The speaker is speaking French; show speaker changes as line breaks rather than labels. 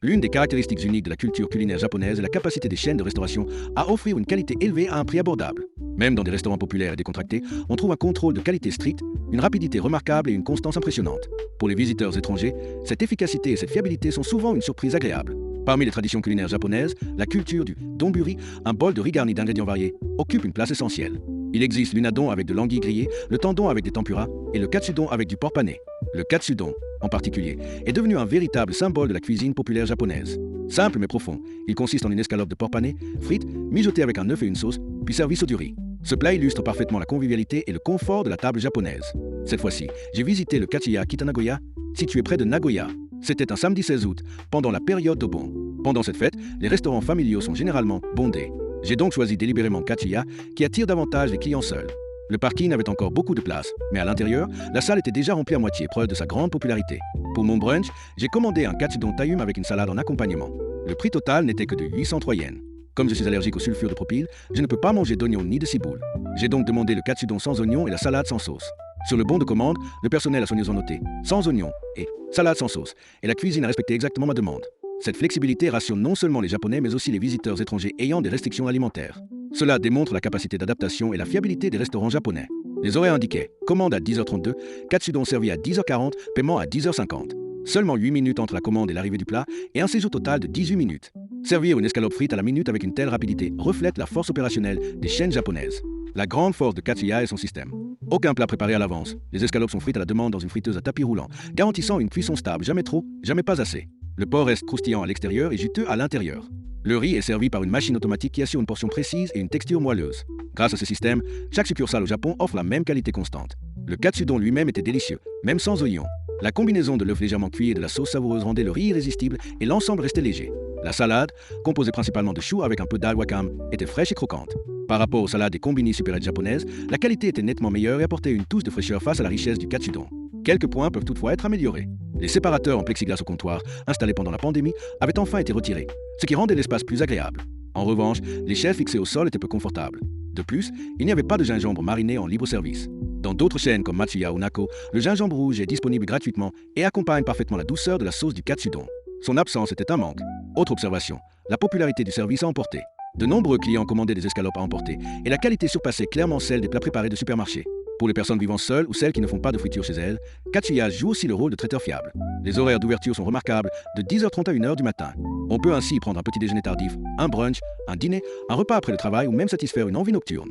L'une des caractéristiques uniques de la culture culinaire japonaise est la capacité des chaînes de restauration à offrir une qualité élevée à un prix abordable. Même dans des restaurants populaires et décontractés, on trouve un contrôle de qualité strict, une rapidité remarquable et une constance impressionnante. Pour les visiteurs étrangers, cette efficacité et cette fiabilité sont souvent une surprise agréable. Parmi les traditions culinaires japonaises, la culture du donburi, un bol de riz garni d'ingrédients variés, occupe une place essentielle. Il existe l'unadon avec de l'anguille grillée, le tendon avec des tempura et le katsudon avec du porc pané. Le katsudon, en particulier, est devenu un véritable symbole de la cuisine populaire japonaise. Simple mais profond, il consiste en une escalope de porc pané, frite, mijotée avec un œuf et une sauce, puis servie sur du riz. Ce plat illustre parfaitement la convivialité et le confort de la table japonaise. Cette fois-ci, j'ai visité le Kachiya Kitanagoya, situé près de Nagoya. C'était un samedi 16 août, pendant la période d'Obon. Pendant cette fête, les restaurants familiaux sont généralement bondés. J'ai donc choisi délibérément Kachiya, qui attire davantage les clients seuls. Le parking avait encore beaucoup de place, mais à l'intérieur, la salle était déjà remplie à moitié, preuve de sa grande popularité. Pour mon brunch, j'ai commandé un katsudon taïum avec une salade en accompagnement. Le prix total n'était que de 803 yens. Comme je suis allergique au sulfure de propyle, je ne peux pas manger d'oignons ni de ciboule. J'ai donc demandé le katsudon sans oignons et la salade sans sauce. Sur le bon de commande, le personnel a soigneusement noté sans oignons et salade sans sauce, et la cuisine a respecté exactement ma demande. Cette flexibilité rassure non seulement les Japonais, mais aussi les visiteurs étrangers ayant des restrictions alimentaires. Cela démontre la capacité d'adaptation et la fiabilité des restaurants japonais. Les horaires indiquaient commande à 10h32, katsudon servi à 10h40, paiement à 10h50. Seulement 8 minutes entre la commande et l'arrivée du plat, et un séjour total de 18 minutes. Servir une escalope frite à la minute avec une telle rapidité reflète la force opérationnelle des chaînes japonaises. La grande force de Kachiya est son système. Aucun plat préparé à l'avance. Les escalopes sont frites à la demande dans une friteuse à tapis roulant, garantissant une cuisson stable, jamais trop, jamais pas assez. Le porc reste croustillant à l'extérieur et juteux à l'intérieur. Le riz est servi par une machine automatique qui assure une portion précise et une texture moelleuse. Grâce à ce système, chaque succursale au Japon offre la même qualité constante. Le katsudon lui-même était délicieux, même sans oignons. La combinaison de l'œuf légèrement cuit et de la sauce savoureuse rendait le riz irrésistible et l'ensemble restait léger. La salade, composée principalement de choux avec un peu d'al wakame, était fraîche et croquante. Par rapport aux salades et combini supérettes japonaises, la qualité était nettement meilleure et apportait une touche de fraîcheur face à la richesse du katsudon. Quelques points peuvent toutefois être améliorés. Les séparateurs en plexiglas au comptoir, installés pendant la pandémie, avaient enfin été retirés, ce qui rendait l'espace plus agréable. En revanche, les chaises fixées au sol étaient peu confortables. De plus, il n'y avait pas de gingembre mariné en libre-service. Dans d'autres chaînes comme Matsuya ou Nako, le gingembre rouge est disponible gratuitement et accompagne parfaitement la douceur de la sauce du katsudon. Son absence était un manque. Autre observation, la popularité du service a emporté. De nombreux clients commandaient des escalopes à emporter et la qualité surpassait clairement celle des plats préparés de supermarché. Pour les personnes vivant seules ou celles qui ne font pas de friture chez elles, Kachiya joue aussi le rôle de traiteur fiable. Les horaires d'ouverture sont remarquables, de 10h30 à 1h du matin. On peut ainsi prendre un petit déjeuner tardif, un brunch, un dîner, un repas après le travail ou même satisfaire une envie nocturne.